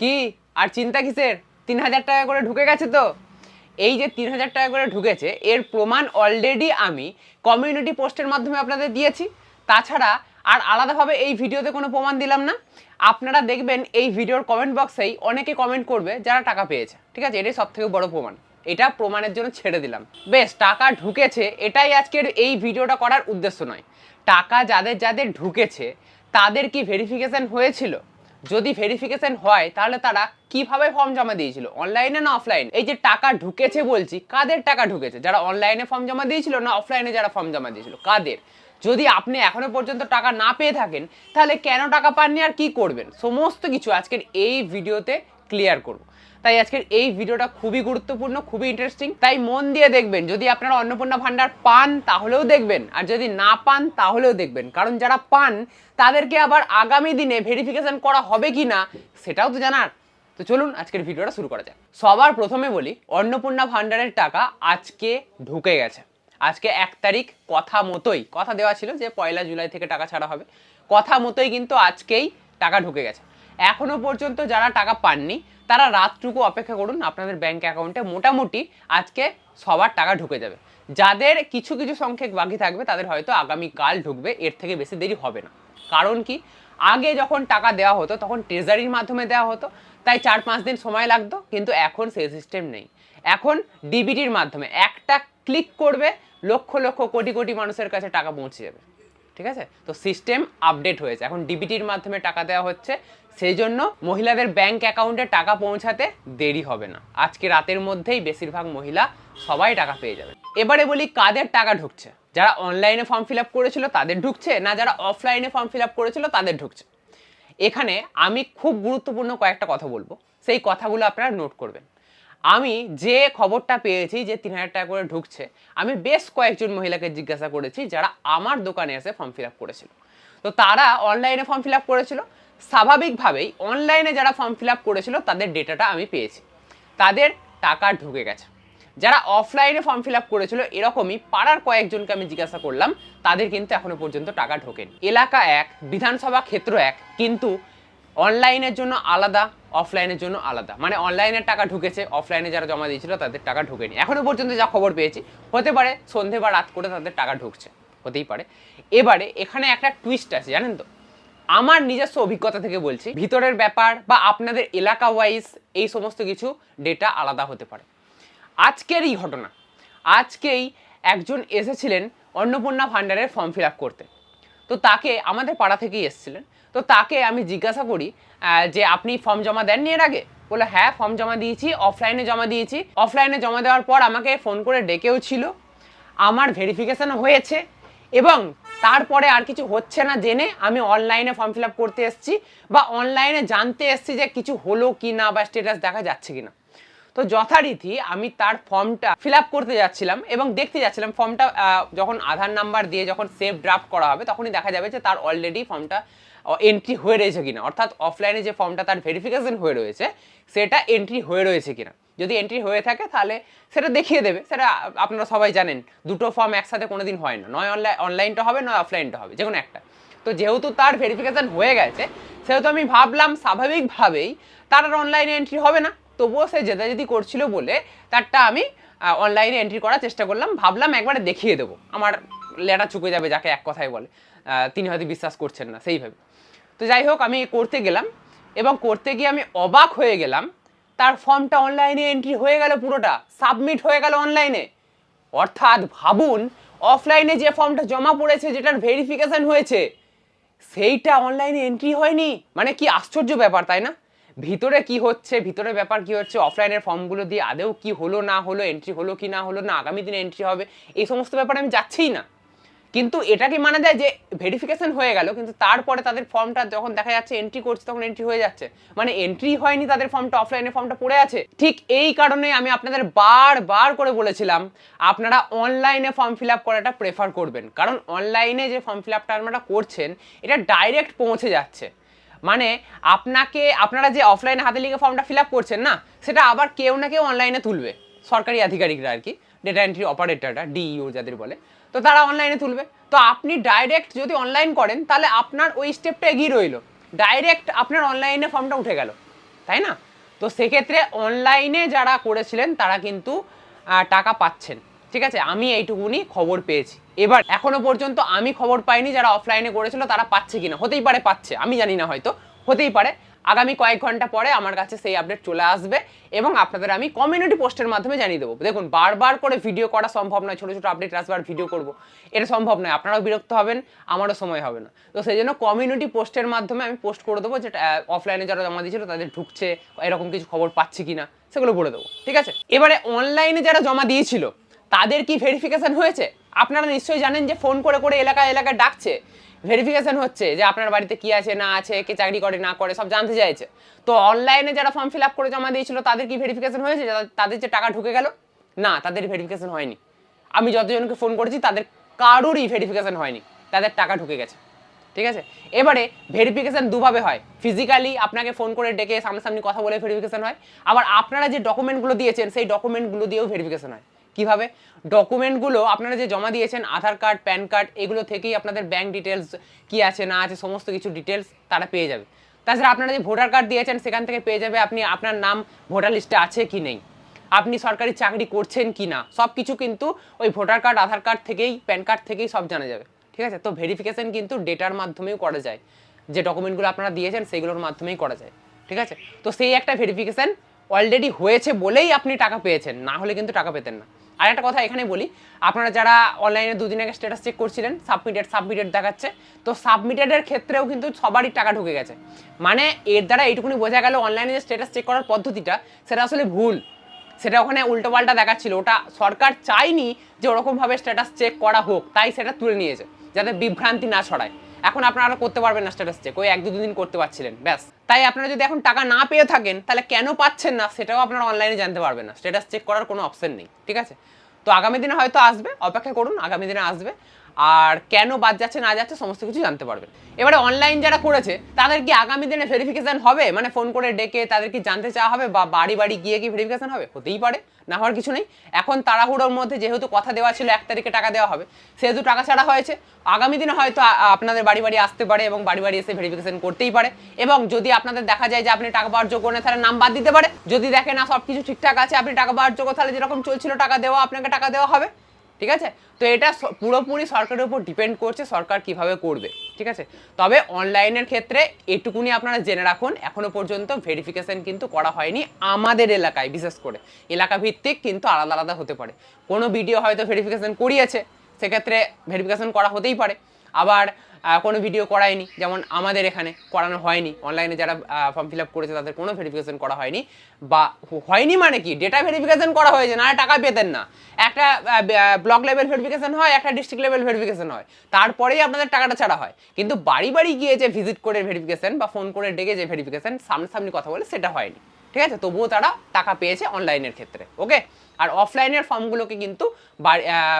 কি আর চিন্তা কিসের? ৩,০০০ টাকা করে ঢুকে গেছে তো। এই যে ৩,০০০ টাকা করে ঢুকেছে এর প্রমাণ অলরেডি আমি কমিউনিটি পোস্টের মাধ্যমে আপনাদের দিয়েছি। তাছাড়া আর আলাদাভাবে এই ভিডিওতে কোনো প্রমাণ দিলাম না। আপনারা দেখবেন এই ভিডিওর কমেন্ট বক্সেই অনেকে কমেন্ট করবে যারা টাকা পেয়েছে, ঠিক আছে? এটাই সবথেকে বড় প্রমাণ। এটা প্রমাণের জন্য ছেড়ে দিলাম। বেশ, টাকা ঢুকেছে এটাই আজকের এই ভিডিওটা করার উদ্দেশ্য নয়। টাকা যাদের যাদের ঢুকেছে তাদের কি ভেরিফিকেশন হয়েছিল? যদি ভেরিফিকেশন হয় তাহলে তারা কিভাবে ফর্ম জমা দিয়েছিল, অনলাইনে না অফলাইনে? এই যে টাকা ঢুকেছে বলছি, কাদের টাকা ঢুকেছে? যারা অনলাইনে ফর্ম জমা দিয়েছিল না অফলাইনে যারা ফর্ম জমা দিয়েছিল, কাদের? যদি আপনি এখনো পর্যন্ত টাকা না পেয়ে থাকেন তাহলে কেন টাকা পাননি আর কি করবেন, সমস্ত কিছু আজকের এই ভিডিওতে ক্লিয়ার করব। তাই আজকের এই ভিডিওটা খুবই গুরুত্বপূর্ণ, খুবই ইন্টারেস্টিং, তাই মন দিয়ে দেখবেন। যদি আপনারা অন্নপূর্ণা ভান্ডার পান তাহলেও দেখবেন, আর যদি না পান তাহলেও দেখবেন, কারণ যারা পান তাদেরকে আবার আগামী দিনে ভেরিফিকেশন করা হবে কি না সেটাও তো জানার। তো চলুন আজকের ভিডিওটা শুরু করা যাক। সবার প্রথমে বলি, অন্নপূর্ণা ভান্ডারের টাকা আজকে ঢুকে গেছে। আজকে 1 তারিখ, কথা মতোই, কথা দেওয়া ছিল যে 1 জুলাই থেকে টাকা ছাড়া হবে, কথা মতোই কিন্তু আজকেই টাকা ঢুকে গেছে। এখনো পর্যন্ত যারা টাকা পাননি তারা রাতটুকু অপেক্ষা করুন, আপনাদের ব্যাংক অ্যাকাউন্টে মোটামুটি আজকে সবার টাকা ঢুকে যাবে। যাদের কিছু কিছু সংখ্যক বাকি থাকবে তাদের হয়তো আগামীকাল ঢুকবে, এর থেকে বেশি দেরি হবে না। কারণ কি, আগে যখন টাকা দেওয়া হতো তখন ট্রেজারির মাধ্যমে দেওয়া হতো, তাই 4-5 দিন সময় লাগতো, কিন্তু এখন সেই সিস্টেম নেই। এখন ডিবিটির মাধ্যমে একটা ক্লিক করবে, লক্ষ লক্ষ কোটি কোটি মানুষের কাছে টাকা পৌঁছে যাবে, ঠিক আছে? তো সিস্টেম আপডেট হয়েছে, এখন ডিবিটির মাধ্যমে টাকা দেওয়া হচ্ছে, সেই জন্য মহিলাদের ব্যাংক অ্যাকাউন্টে টাকা পৌঁছাতে দেরি হবে না। আজকে রাতের মধ্যেই বেশিরভাগ মহিলা সবাই টাকা পেয়ে যাবে। এবারে বলি কাদের টাকা ঢুকছে। যারা অনলাইনে ফর্ম ফিল আপ করেছিল তাদের ঢুকছে, না যারা অফলাইনে ফর্ম ফিল আপ করেছিল তাদের ঢুকছে? এখানে আমি খুব গুরুত্বপূর্ণ কয়েকটা কথা বলবো, সেই কথাগুলো আপনারা নোট করবেন। আমি যে খবরটা পেয়েছি যে ৩,০০০ টাকা করে ঢুকছে, আমি বেশ কয়েকজন মহিলাকে জিজ্ঞাসা করেছি যারা আমার দোকানে এসে ফর্ম ফিল আপ করেছিল। তো তারা অনলাইনে ফর্ম ফিল আপ করেছিল, স্বাভাবিকভাবেই অনলাইনে যারা ফর্ম ফিল আপ করেছিল তাদের ডেটাটা আমি পেয়েছি, তাদের টাকা ঢুকে গেছে। যারা অফলাইনে ফর্ম ফিল আপ করেছিল এরকমই পাড়ার কয়েকজনকে আমি জিজ্ঞাসা করলাম, তাদের কিন্তু এখনো পর্যন্ত টাকা ঢোকেনি। এলাকা এক, বিধানসভা ক্ষেত্র এক, কিন্তু অনলাইনের জন্য আলাদা, অফলাইনের জন্য আলাদা। মানে অনলাইনের টাকা ঢুকেছে, অফলাইনে যারা জমা দিয়েছিল তাদের টাকা ঢোকেনি। এখনো পর্যন্ত যা খবর পেয়েছি, হতে পারে সন্ধে বা রাত করে তাদের টাকা ঢুকছে, হতেই পারে। এবারে এখানে একটা টুইস্ট আছে, জানেন তো? আমার নিজস্ব অভিজ্ঞতা থেকে বলছি, ভিতরের ব্যাপার বা আপনাদের এলাকা ওয়াইজ এই সমস্ত কিছু ডেটা আলাদা হতে পারে। আজকের এই ঘটনা, আজকেই একজন এসেছিলেন অন্নপূর্ণা ভান্ডারের ফর্ম ফিল আপ করতে। তো তাকে আমাদের পাড়া থেকেই এসেছিলেন। তো তাকে আমি জিজ্ঞাসা করি যে আপনি ফর্ম জমা দেননি এর আগে? বলে হ্যাঁ, ফর্ম জমা দিয়েছি, অফলাইনে জমা দিয়েছি। অফলাইনে জমা দেওয়ার পর আমাকে ফোন করে ডেকেও ছিল, আমার ভেরিফিকেশন হয়েছে, এবং তারপরে আর কিছু হচ্ছে না জেনে আমি অনলাইনে ফর্ম ফিল আপ করতে এসেছি, বা অনলাইনে জানতে এসেছি যে কিছু হলো কি না বা স্ট্যাটাস দেখা যাচ্ছে কি না। তো যথারীতি আমি তার ফর্মটা ফিল আপ করতে যাচ্ছিলাম এবং দেখতে যাচ্ছিলাম ফর্মটা যখন আধার নাম্বার দিয়ে যখন সেভ ড্রাফট করা হবে তখনই দেখা যাবে যে তার অলরেডি ফর্মটা এন্ট্রি হয়ে রয়েছে কিনা, অর্থাৎ অফলাইনে যে ফর্মটা তার ভেরিফিকেশন হয়ে রয়েছে সেটা এন্ট্রি হয়ে রয়েছে কিনা। যদি এন্ট্রি হয়ে থাকে তাহলে সেটা দেখিয়ে দেবে। সেটা আপনারা সবাই জানেন, দুটো ফর্ম একসাথে কোনোদিন হয় না, নয় অনলাইনটা হবে নয় অফলাইনটা হবে, যে কোনো একটা। তো যেহেতু তার ভেরিফিকেশন হয়ে গেছে সেহেতু আমি ভাবলাম স্বাভাবিকভাবেই তার আর অনলাইনে এন্ট্রি হবে না, তবুও সে জেদাজেদি করছিল বলে তারটা আমি অনলাইনে এন্ট্রি করার চেষ্টা করলাম। ভাবলাম একবারে দেখিয়ে দেবো, আমার লেটা চুকে যাবে, যাকে এক কথায় বলে। তিনি হয়তো বিশ্বাস করছেন না সেইভাবে। তো যাই হোক, আমি করতে গেলাম এবং করতে গিয়ে আমি অবাক হয়ে গেলাম, তার ফর্মটা অনলাইনে এন্ট্রি হয়ে গেল, পুরোটা সাবমিট হয়ে গেল অনলাইনে। অর্থাৎ ভাবুন, অফলাইনে যে ফর্মটা জমা পড়েছে, যেটার ভেরিফিকেশন হয়েছে, সেইটা অনলাইনে এন্ট্রি হয়নি। মানে কি আশ্চর্য ব্যাপার, তাই না? ভিতরে কি হচ্ছে, ভিতরের ব্যাপার কি হচ্ছে, অফলাইনের ফর্মগুলো দিয়ে আদেও কি হলো না হলো, এন্ট্রি হলো কি না হলো, না আগামী দিনে এন্ট্রি হবে, এই সমস্ত ব্যাপারে আমি যাচ্ছিই না। কিন্তু এটা কি মানা যায় যে ভেরিফিকেশন হয়ে গেল কিন্তু তারপরে তাদের ফর্মটা যখন দেখা যাচ্ছে এন্ট্রি করছে তখন এন্ট্রি হয়ে যাচ্ছে? মানে এন্ট্রি হয়নি তাদের ফর্মটা, অফলাইনে ফর্মটা পড়ে আছে। ঠিক এই কারণে আমি আপনাদের বারবার করে বলেছিলাম আপনারা অনলাইনে ফর্ম ফিল আপ করাটা প্রেফার করবেন, কারণ অনলাইনে যে ফর্ম ফিল আপটা আপনারা করছেন এটা ডাইরেক্ট পৌঁছে যাচ্ছে। মানে আপনারা যে অফলাইনে হাতে লিখে ফর্মটা ফিল আপ করছেন না, সেটা আবার কেউ না কেউ অনলাইনে তুলবে, সরকারি আধিকারিকরা আর কি, ডেটা এন্ট্রি অপারেটররা, ডিইও যাদের বলে, তো তারা অনলাইনে তুলবে। তো আপনি ডাইরেক্ট যদি অনলাইন করেন তাহলে আপনার ওই স্টেপটা এগিয়ে রইল, ডাইরেক্ট আপনার অনলাইনে ফর্মটা উঠে গেল। তাই না? তো সেক্ষেত্রে অনলাইনে যারা করেছিলেন তারা কিন্তু টাকা পাচ্ছেন, ঠিক আছে? আমি এইটুকুনি খবর পেয়েছি। এবার এখনো পর্যন্ত আমি খবর পাইনি যারা অফলাইনে করেছিল তারা পাচ্ছে কিনা। হতেই পারে পাচ্ছে, আমি জানি না, হয়তো হতেই পারে। আগামী কয়েক ঘন্টা পরে আমার কাছে সেই আপডেট চলে আসবে এবং আপনাদের আমি কমিউনিটি পোস্টের মাধ্যমে জানিয়ে দেবো। দেখুন, বারবার করে ভিডিও করা সম্ভব নয়, ছোটো ছোটো আপডেট আসবে আর ভিডিও করবো, এটা সম্ভব নয়। আপনারাও বিরক্ত হবেন, আমারও সময় হবে না। তো সেই জন্য কমিউনিটি পোস্টের মাধ্যমে আমি পোস্ট করে দেবো যে অফলাইনে যারা জমা দিয়েছিল তাদের ঢুকছে, এরকম কিছু খবর পাচ্ছি কিনা সেগুলো বলে দেবো, ঠিক আছে? এবারে অনলাইনে যারা জমা দিয়েছিল তাদের কি ভেরিফিকেশন হয়েছে? আপনারা নিশ্চয়ই জানেন যে ফোন করে করে এলাকায় এলাকায় ডাকছে, ভেরিফিকেশন হচ্ছে যে আপনার বাড়িতে কি আছে না আছে, কে চাকরি করে না করে সব জানতে চাইছে। তো অনলাইনে যারা ফর্ম ফিল আপ করে জমা দিয়েছিল তাদের কি ভেরিফিকেশন হয়েছে? তাদের যে টাকা ঢুকে গেল? না, তাদের ভেরিফিকেশন হয়নি। আমি যতজনকে ফোন করেছি তাদের কারোরই ভেরিফিকেশন হয়নি, তাদের টাকা ঢুকে গেছে, ঠিক আছে? এবারে ভেরিফিকেশন দুভাবে হয়। ফিজিক্যালি আপনাকে ফোন করে ডেকে সামনাসামনি কথা বলে ভেরিফিকেশন হয়, আবার আপনারা যে ডকুমেন্টগুলো দিয়েছেন সেই ডকুমেন্টগুলো দিয়েও ভেরিফিকেশন হয়। কিভাবে? ডকুমেন্টগুলো আপনারা যে জমা দিয়েছেন, আধার কার্ড, প্যান কার্ড, এগুলো থেকেই আপনাদের ব্যাংক ডিটেলস কি আছে না আছে সমস্ত কিছু ডিটেলস তারা পেয়ে যাবে। তাছাড়া আপনারা যে ভোটার কার্ড দিয়েছেন সেখান থেকে পেয়ে যাবে আপনি আপনার নাম ভোটার লিস্টে আছে কি নেই, আপনি সরকারি চাকরি করছেন কি না, সব কিছু কিন্তু ওই ভোটার কার্ড, আধার কার্ড থেকেই, প্যান কার্ড থেকেই সব জানা যাবে, ঠিক আছে? তো ভেরিফিকেশন কিন্তু ডেটার মাধ্যমেও করা যায়, যে ডকুমেন্টগুলো আপনারা দিয়েছেন সেগুলোর মাধ্যমেই করা যায়, ঠিক আছে? তো সেই একটা ভেরিফিকেশন অলরেডি হয়েছে বলেই আপনি টাকা পেয়েছেন, না হলে কিন্তু টাকা পেতেন না। আর একটা কথা এখানে বলি, আপনারা যারা অনলাইনে দুদিন আগে স্ট্যাটাস চেক করছিলেন, সাবমিটেড দেখাচ্ছে, তো সাবমিটেডের ক্ষেত্রেও কিন্তু সবারই টাকা ঢুকে গেছে। মানে এর দ্বারা এইটুকুনি বোঝা গেল অনলাইনে যে স্ট্যাটাস চেক করার পদ্ধতিটা সেটা আসলে ভুল, সেটা ওখানে উল্টোপাল্টা দেখাচ্ছিল। ওটা সরকার চায়নি যে ওরকমভাবে স্ট্যাটাস চেক করা হোক, তাই সেটা তুলে নিয়েছে যাতে বিভ্রান্তি না ছড়ায়। এখন আপনারা করতে পারবেন না স্ট্যাটাস চেক, ওই 1-2 দিন করতে পারছিলেন ব্যাস। তাই আপনারা যদি এখন টাকা না পেয়ে থাকেন তাহলে কেন পাচ্ছেন না সেটাও আপনারা অনলাইনে জানতে পারবেন না, স্ট্যাটাস চেক করার কোনো অপশন নেই, ঠিক আছে? তো আগামী দিনে হয়তো আসবে, অপেক্ষা করুন, আগামী দিনে আসবে, আর কেন বাদ যাচ্ছে না যাচ্ছে সমস্ত কিছু জানতে পারবেন। এবারে অনলাইন যারা করেছে তাদের কি আগামী দিনে ভেরিফিকেশন হবে? মানে ফোন করে ডেকে তাদের কি জানতে চাওয়া হবে বা বাড়ি বাড়ি গিয়ে কি ভেরিফিকেশন হবে? হতেই পারে, না হওয়ার কিছু নেই। এখন তাড়াহুড়োর মধ্যে যেহেতু কথা দেওয়া ছিল 1 তারিখে টাকা দেওয়া হবে, সেহেতু টাকা ছাড়া হয়েছে। আগামী দিনে হয়তো আপনাদের বাড়ি বাড়ি আসতে পারে এবং বাড়ি বাড়ি এসে ভেরিফিকেশন করতেই পারে, এবং যদি আপনাদের দেখা যায় যে আপনি টাকা পাওয়ার যোগ্য না তাহলে নাম বাদ দিতে পারে। যদি দেখে না সব কিছু ঠিকঠাক আছে, আপনি টাকা পাওয়ার যোগ্য, তাহলে যেরকম চলছিল টাকা দেওয়া আপনাকে টাকা দেওয়া হবে, ঠিক আছে? তো এটা পুরোপুরি সরকারের উপর ডিপেন্ড করছে সরকার কিভাবে করবে, ঠিক আছে? তবে অনলাইনের ক্ষেত্রে এটুকুনি আপনারা জেনে রাখুন, এখনো পর্যন্ত ভেরিফিকেশন কিন্তু করা হয়নি আমাদের এলাকায়। বিশেষ করে এলাকা ভিত্তিক কিন্তু আলাদা আলাদা হতে পারে, কোনো ভিডিও হয়তো ভেরিফিকেশন করিয়েছে, সেক্ষেত্রে ভেরিফিকেশন করা হতেই পারে। আবার কোনো ভিডিও করায়নি, যেমন আমাদের এখানে করানো হয়নি, অনলাইনে যারা ফর্ম ফিল আপ করেছে তাদের কোনো ভেরিফিকেশন করা হয়নি। বা হয়নি মানে কি, ডেটা ভেরিফিকেশন করা হয়েছে, না টাকা পেতেন না। একটা ব্লক লেভেল ভেরিফিকেশন হয়, একটা ডিস্ট্রিক্ট লেভেল ভেরিফিকেশন হয়, তারপরেই আপনাদের টাকাটা ছাড়া হয়। কিন্তু বাড়ি বাড়ি গিয়ে যে ভিজিট করে ভেরিফিকেশন বা ফোন করে ডেকে যে ভেরিফিকেশন সামনাসামনি কথা বলে সেটা হয়নি, ঠিক আছে? তবুও তারা টাকা পেয়েছে অনলাইনের ক্ষেত্রে, ওকে? আর অফলাইনের ফর্মগুলোকে কিন্তু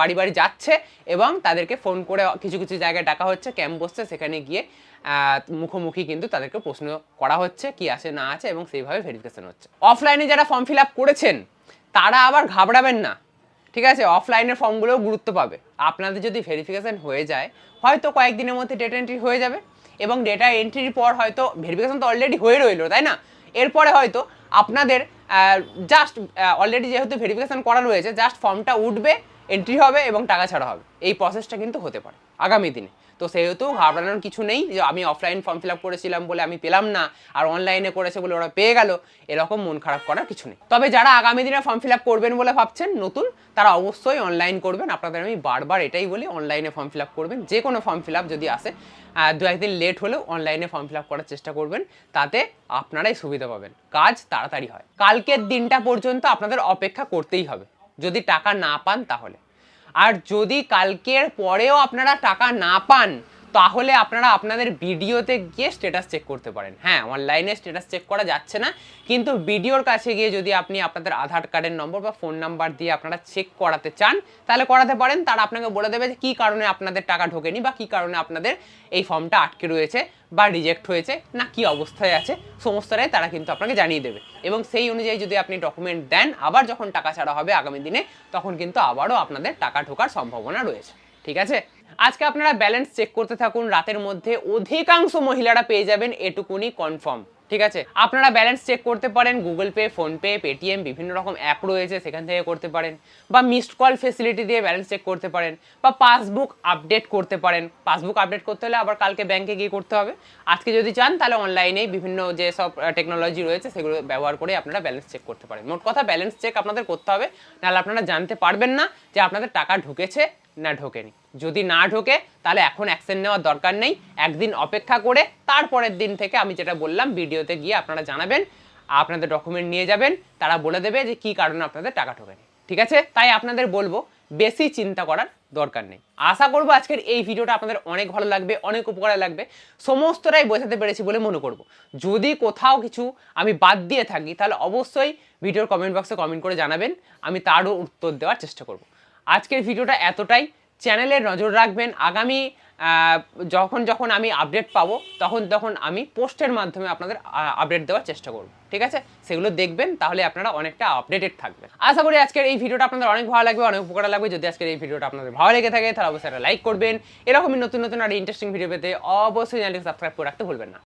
বাড়ি বাড়ি যাচ্ছে এবং তাদেরকে ফোন করে কিছু কিছু জায়গায় ডাকা হচ্ছে, ক্যাম্প বসছে, সেখানে গিয়ে মুখোমুখি কিন্তু তাদেরকে প্রশ্ন করা হচ্ছে কি আছে না আছে, এবং সেইভাবে ভেরিফিকেশন হচ্ছে। অফলাইনে যারা ফর্ম ফিল আপ করেছেন তারা আবার ঘাবড়াবেন না, ঠিক আছে? অফলাইনের ফর্মগুলোও গুরুত্ব পাবে। আপনাদের যদি ভেরিফিকেশন হয়ে যায়, হয়তো কয়েকদিনের মধ্যে ডেটা এন্ট্রি হয়ে যাবে, এবং ডেটা এন্ট্রির পর হয়তো ভেরিফিকেশন তো অলরেডি হয়ে রইলো, তাই না? এরপরে হয়তো আপনাদের জাস্ট অলরেডি যেহেতু ভেরিফিকেশন করা রয়েছে, জাস্ট ফর্মটা উঠবে, এন্ট্রি হবে এবং টাকা ছাড়া হবে। এই প্রসেসটা কিন্তু হতে পারে আগামী দিনে। তো সেহেতু ঘাবড়ানোর কিছু নেই যে আমি অফলাইন ফর্ম ফিল আপ করেছিলাম বলে আমি পেলাম না, আর অনলাইনে করেছে বলে ওরা পেয়ে গেল, এরকম মন খারাপ করার কিছু নেই। তবে যারা আগামী দিনে ফর্ম ফিল আপ করবেন বলে ভাবছেন নতুন, তারা অবশ্যই অনলাইন করবেন। আপনাদের আমি বারবার এটাই বলি, অনলাইনে ফর্ম ফিল আপ করবেন। যে কোনো ফর্ম ফিল আপ যদি আসে 2-1 দিন লেট হলেও অনলাইনে ফর্ম ফিল আপ করার চেষ্টা করবেন, তাতে আপনারাই সুবিধা পাবেন, কাজ তাড়াতাড়ি হয়। কালকের দিনটা পর্যন্ত আপনাদের অপেক্ষা করতেই হবে যদি টাকা না পান তাহলে। আর যদি কালকের পরেও আপনারা টাকা না পান, তাহলে আপনারা আপনাদের ভিডিওতে গিয়ে স্ট্যাটাস চেক করতে পারেন। হ্যাঁ, অনলাইনে স্ট্যাটাস চেক করা যাচ্ছে না, কিন্তু ভিডিওর কাছে গিয়ে যদি আপনি আপনাদের আধার কার্ডের নম্বর বা ফোন নাম্বার দিয়ে আপনারা চেক করাতে চান তাহলে করাতে পারেন। তারা আপনাকে বলে দেবে যে কী কারণে আপনাদের টাকা ঢোকেনি, বা কী কারণে আপনাদের এই ফর্মটা আটকে রয়েছে বা রিজেক্ট হয়েছে, না কী অবস্থায় আছে, সমস্তটাই তারা কিন্তু আপনাকে জানিয়ে দেবে। এবং সেই অনুযায়ী যদি আপনি ডকুমেন্ট দেন, আবার যখন টাকা ছাড়া হবে আগামী দিনে, তখন কিন্তু আবারও আপনাদের টাকা ঢোকার সম্ভাবনা রয়েছে, ঠিক আছে? আজকে আপনারা ব্যালেন্স চেক করতে থাকুন, রাতের মধ্যে অধিকাংশ মহিলারা পেয়ে যাবেন, এটুকুনি কনফার্ম। ঠিক আছে, আপনারা ব্যালেন্স চেক করতে পারেন গুগল পে, ফোনপে, পেটিএম, বিভিন্ন রকম অ্যাপ রয়েছে সেখান থেকে করতে পারেন, বা মিসড কল ফেসিলিটি দিয়ে ব্যালেন্স চেক করতে পারেন, বা পাসবুক আপডেট করতে পারেন। পাসবুক আপডেট করতে হলে আবার কালকে ব্যাংকে গিয়ে করতে হবে। আজকে যদি চান তাহলে অনলাইনেই বিভিন্ন যে সব টেকনোলজি রয়েছে সেগুলো ব্যবহার করে আপনারা ব্যালেন্স চেক করতে পারেন। মোট কথা ব্যালেন্স চেক আপনাদের করতে হবে, নাহলে আপনারা জানতে পারবেন না যে আপনাদের টাকা ঢুকেছে না ঢোকেনি। যদি না ঢোকে তাহলে এখন অ্যাকশন নেওয়ার দরকার নেই, একদিন অপেক্ষা করে তারপরের দিন থেকে আমি যেটা বললাম ভিডিওতে গিয়ে আপনারা জানাবেন, আপনাদের ডকুমেন্ট নিয়ে যাবেন, তারা বলে দেবে যে কি কারণে আপনাদের টাকা ঢোকেনি। ঠিক আছে, তাই আপনাদের বলবো বেশি চিন্তা করার দরকার নেই। আশা করবো আজকের এই ভিডিওটা আপনাদের অনেক ভালো লাগবে, অনেক উপকারে লাগবে, সমস্তটাই বোঝাতে পেরেছি বলে মনে করব। যদি কোথাও কিছু আমি বাদ দিয়ে থাকি তাহলে অবশ্যই ভিডিওর কমেন্ট বক্সে কমেন্ট করে জানাবেন, আমি তারও উত্তর দেওয়ার চেষ্টা করব। আজকের ভিডিওটা এতটাই। চ্যানেলে নজর রাখবেন, আগামী যখন যখন আমি আপডেট পাবো তখন আমি পোস্টের মাধ্যমে আপনাদের আপডেট দেওয়ার চেষ্টা করব। ঠিক আছে, সেগুলো দেখবেন, তাহলে আপনারা অনেকটা আপডেটেড থাকবেন। আশা করি আজকের এই ভিডিওটা আপনাদের অনেক ভালো লাগবে, অনেক উপকার লাগবে। যদি আজকের এই ভিডিওটা আপনাদের ভালো লেগে থাকে তাহলে অবশ্যই একটা লাইক করবেন। এরকমই নতুন নতুন আর ইন্টারেস্টিং ভিডিও পেতে অবশ্যই চ্যানেলটি সাবস্ক্রাইব করে রাখতে ভুলবেন না।